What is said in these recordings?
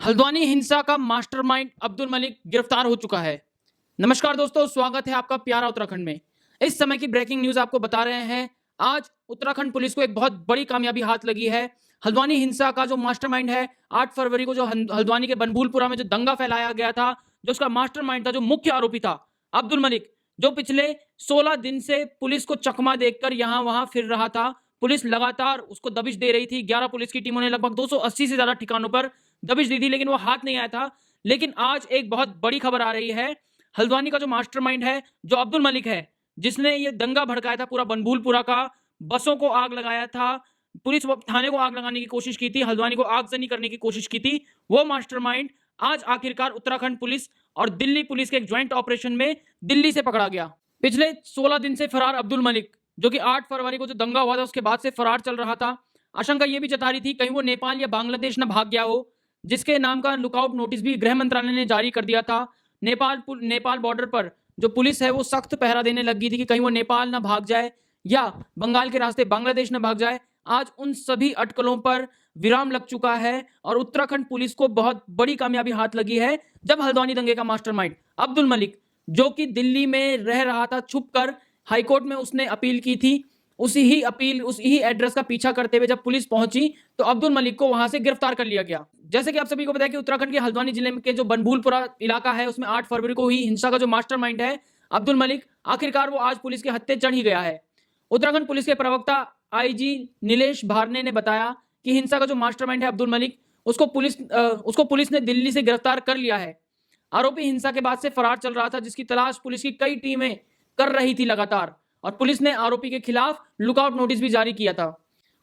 हल्द्वानी हिंसा का मास्टरमाइंड अब्दुल मलिक गिरफ्तार हो चुका है। नमस्कार दोस्तों, स्वागत है आपका प्यारा उत्तराखंड में। इस समय की ब्रेकिंग न्यूज आपको बता रहे हैं। आज उत्तराखंड पुलिस को एक बहुत बड़ी कामयाबी हाथ लगी है। हल्द्वानी हिंसा का जो मास्टरमाइंड है, 8 फरवरी को जो हल्द्वानी के बनभूलपुरा में जो दंगा फैलाया गया था, जो उसका मास्टरमाइंड था, जो मुख्य आरोपी था अब्दुल मलिक, जो पिछले 16 दिन से पुलिस को चकमा देखकर यहां वहां फिर रहा था। पुलिस लगातार उसको दबिश दे रही थी। 11 पुलिस की टीमों ने लगभग 280 से ज्यादा ठिकानों पर दबिश दी थी, लेकिन वो हाथ नहीं आया था। लेकिन आज एक बहुत बड़ी खबर आ रही है। हल्द्वानी का जो मास्टरमाइंड है, जो अब्दुल मलिक है, जिसने ये दंगा भड़काया था पूरा बनभूलपुरा का, बसों को आग लगाया था, पुलिस थाने को आग लगाने की कोशिश की थी, हल्द्वानी को आगजनी करने की कोशिश की थी, वो मास्टरमाइंड आज आखिरकार उत्तराखंड पुलिस और दिल्ली पुलिस के एक ज्वाइंट ऑपरेशन में दिल्ली से पकड़ा गया। पिछले 16 दिन से फरार अब्दुल मलिक, जो कि 8 फरवरी को जो दंगा हुआ था उसके बाद से फरार चल रहा था। आशंका यह भी जता रही थी कहीं वो नेपाल या बांग्लादेश न भाग गया हो, जिसके नाम का लुकआउट नोटिस भी गृह मंत्रालय ने जारी कर दिया था। नेपाल बॉर्डर पर जो पुलिस है वो सख्त पहरा देने लगी थी कि कहीं वो नेपाल ना भाग जाए या बंगाल के रास्ते बांग्लादेश न भाग जाए। आज उन सभी अटकलों पर विराम लग चुका है और उत्तराखंड पुलिस को बहुत बड़ी कामयाबी हाथ लगी है, जब हल्द्वानी दंगे का मास्टरमाइंड अब्दुल मलिक, जो कि दिल्ली में रह रहा था छुपकर, हाईकोर्ट में उसने अपील की थी, उसी ही एड्रेस का पीछा करते हुए जब पुलिस पहुंची तो अब्दुल मलिक को वहां से गिरफ्तार कर लिया गया। जैसे कि आप सभी को पता है कि उत्तराखंड के हल्द्वानी जिले के जो बनभूलपुरा इलाका है, उसमें 8 फरवरी को हुई हिंसा का जो मास्टरमाइंड है अब्दुल मलिक, आखिरकार वो आज पुलिस के हत्थे चढ़ ही गया है। उत्तराखंड पुलिस के प्रवक्ता आईजी नीलेश भारने ने बताया कि हिंसा का जो मास्टरमाइंड है अब्दुल मलिक, उसको पुलिस ने दिल्ली से गिरफ्तार कर लिया है। आरोपी हिंसा के बाद से फरार चल रहा था, जिसकी तलाश पुलिस की कई टीमें कर रही थी लगातार, और पुलिस ने आरोपी के खिलाफ लुकआउट नोटिस भी जारी किया था।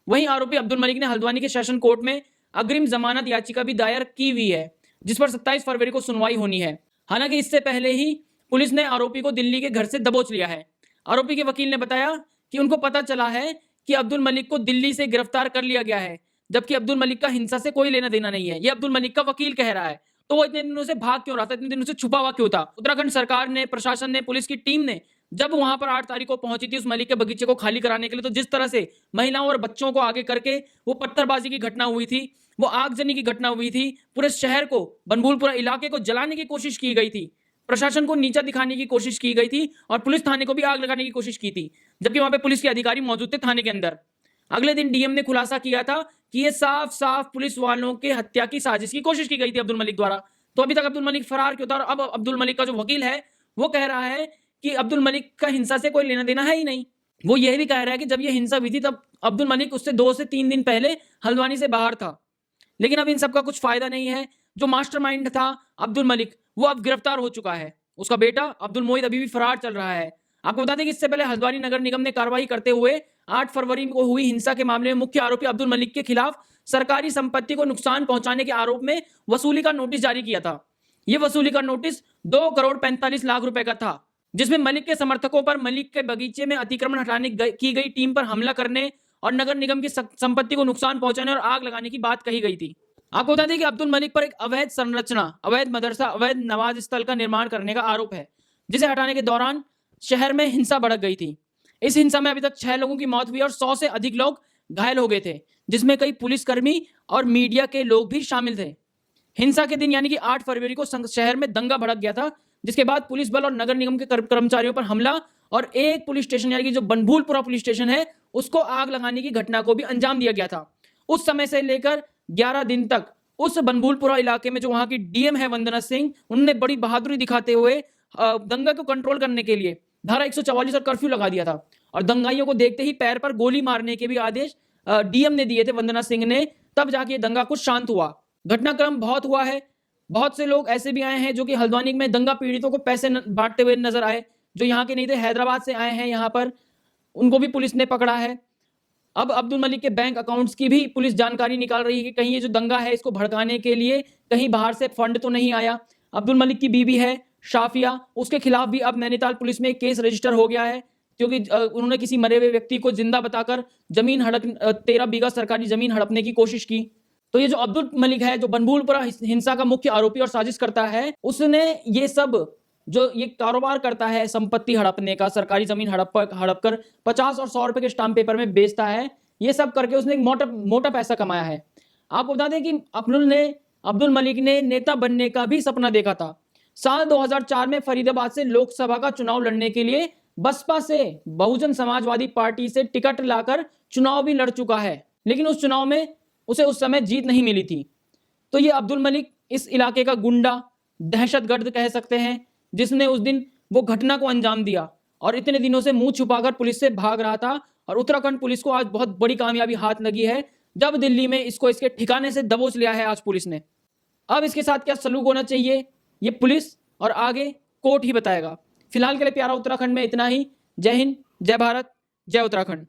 वहीं आरोपी अब्दुल मलिक ने हल्द्वानी के सेशन कोर्ट में अग्रिम जमानत याचिका भी दायर की हुई है, जिस पर 27 फरवरी को सुनवाई होनी है। हालांकि इससे पहले ही पुलिस ने आरोपी को दिल्ली के घर से दबोच लिया है। आरोपी के वकील ने बताया कि उनको पता चला है कि अब्दुल मलिक को दिल्ली से गिरफ्तार कर लिया गया है, जबकि अब्दुल मलिक का हिंसा से कोई लेना देना नहीं है। यह अब्दुल मलिक का वकील कह रहा है। तो वो इतने दिनों से भाग क्यों रहा था, इतने दिनों से छुपा हुआ क्यों था? उत्तराखंड सरकार ने, प्रशासन ने, पुलिस की टीम ने जब वहां पर 8 तारीख को पहुंची थी उस मलिक के बगीचे को खाली कराने के लिए, तो जिस तरह से महिलाओं और बच्चों को आगे करके वो पत्थरबाजी की घटना हुई थी, वो आगजनी की घटना हुई थी, पूरे शहर को, बनभूलपुरा इलाके को जलाने की कोशिश की गई थी, प्रशासन को नीचा दिखाने की कोशिश की गई थी और पुलिस थाने को भी आग लगाने की कोशिश की थी, जबकि वहां पे पुलिस के अधिकारी मौजूद थे थाने के अंदर। अगले दिन डीएम ने खुलासा किया था कि ये साफ साफ पुलिस वालों के हत्या की साजिश की कोशिश की गई थी अब्दुल मलिक द्वारा। तो अभी तक अब्दुल मलिक फरार क्यों था? और अब अब्दुल मलिक का जो वकील है वो कह रहा है कि अब्दुल मलिक का हिंसा से कोई लेना देना है ही नहीं। वो यह भी कह रहा है कि जब ये हिंसा हुई थी तब अब्दुल मलिक उससे 2 से 3 दिन पहले हल्द्वानी से बाहर था। लेकिन अब इन सबका कुछ फायदा नहीं है। जो मास्टरमाइंड था अब्दुल मलिक, वो अब गिरफ्तार हो चुका है। उसका बेटा अब्दुल मोहित अभी भी फरार चल रहा है। आपको बता दें कि इससे पहले हल्द्वानी नगर निगम ने कार्रवाई करते हुए 8 फरवरी को हुई हिंसा के मामले में मुख्य आरोपी अब्दुल मलिक के खिलाफ सरकारी संपत्ति को नुकसान पहुंचाने के आरोप में वसूली का नोटिस जारी किया था। यह वसूली का नोटिस 2 करोड़ 45 लाख रुपए का था, जिसमें मलिक के समर्थकों पर मलिक के बगीचे में अतिक्रमण हटाने की गई टीम पर हमला करने और नगर निगम की संपत्ति को नुकसान पहुंचाने और आग लगाने की बात कही गई थी। आपको बता दें कि अब्दुल मलिक पर एक अवैध संरचना, अवैध मदरसा, अवैध नमाज स्थल का निर्माण करने का आरोप है, जिसे हटाने के दौरान शहर में हिंसा भड़क गई थी। इस हिंसा में अभी तक 6 लोगों की मौत हुई और 100 से अधिक लोग घायल हो गए थे, जिसमें कई पुलिसकर्मी और मीडिया के लोग भी शामिल थे। हिंसा के दिन यानी कि 8 फरवरी को शहर में दंगा भड़क गया था, जिसके बाद पुलिस बल और नगर निगम के कर्मचारियों पर हमला और एक पुलिस स्टेशन यानी कि जो बनभूलपुरा पुलिस स्टेशन है उसको आग लगाने की घटना को भी अंजाम दिया गया था। उस समय से लेकर 11 दिन तक उस बनभूलपुरा इलाके में जो वहां की डीएम है वंदना सिंह, उन्होंने बड़ी बहादुरी दिखाते हुए दंगा को कंट्रोल करने के लिए धारा 144 और कर्फ्यू लगा दिया था और दंगाइयों को देखते ही पैर पर गोली मारने के भी आदेश डीएम ने दिए थे, वंदना सिंह ने। तब जाके दंगा कुछ शांत हुआ। घटनाक्रम बहुत हुआ है। बहुत से लोग ऐसे भी आए हैं जो कि हल्द्वानी में दंगा पीड़ितों को पैसे बांटते हुए नजर आए, जो यहाँ के नहीं थे, हैदराबाद से आए हैं यहाँ पर, उनको भी पुलिस ने पकड़ा है। अब अब्दुल मलिक के बैंक अकाउंट्स की भी पुलिस जानकारी निकाल रही है कि कहीं ये जो दंगा है इसको भड़काने के लिए कहीं बाहर से फंड तो नहीं आया। अब्दुल मलिक की बीवी है शाफिया, उसके खिलाफ भी अब नैनीताल पुलिस में एक केस रजिस्टर हो गया है, क्योंकि उन्होंने किसी मरे हुए व्यक्ति को जिंदा बताकर जमीन 13 बीघा सरकारी जमीन हड़पने की कोशिश की। तो ये जो अब्दुल मलिक है, जो बनभूलपुरा हिंसा का मुख्य आरोपी और साजिश करता है, उसने ये सब जो ये कारोबार करता है संपत्ति हड़पने का, सरकारी जमीन हड़प कर 50 और 100 रुपए के स्टाम्प पेपर में बेचता है, ये सब करके उसने एक मोटा पैसा कमाया है। आपको बता दें कि अब्दुल मलिक ने नेता बनने का भी सपना देखा था। साल 2004 में फरीदाबाद से लोकसभा का चुनाव लड़ने के लिए बसपा से बहुजन समाजवादी पार्टी से टिकट लाकर चुनाव भी लड़ चुका है, लेकिन उस चुनाव में उसे उस समय जीत नहीं मिली थी। तो ये अब्दुल मलिक इस इलाके का गुंडा, दहशतगर्द कह सकते हैं, जिसने उस दिन वो घटना को अंजाम दिया और इतने दिनों से मुंह छुपाकर पुलिस से भाग रहा था। और उत्तराखंड पुलिस को आज बहुत बड़ी कामयाबी हाथ लगी है जब दिल्ली में इसको इसके ठिकाने से दबोच लिया है आज पुलिस ने। अब इसके साथ क्या सलूक होना चाहिए ये पुलिस और आगे कोर्ट ही बताएगा। फिलहाल के लिए प्यारा उत्तराखंड में इतना ही। जय हिंद, जय भारत, जय उत्तराखंड।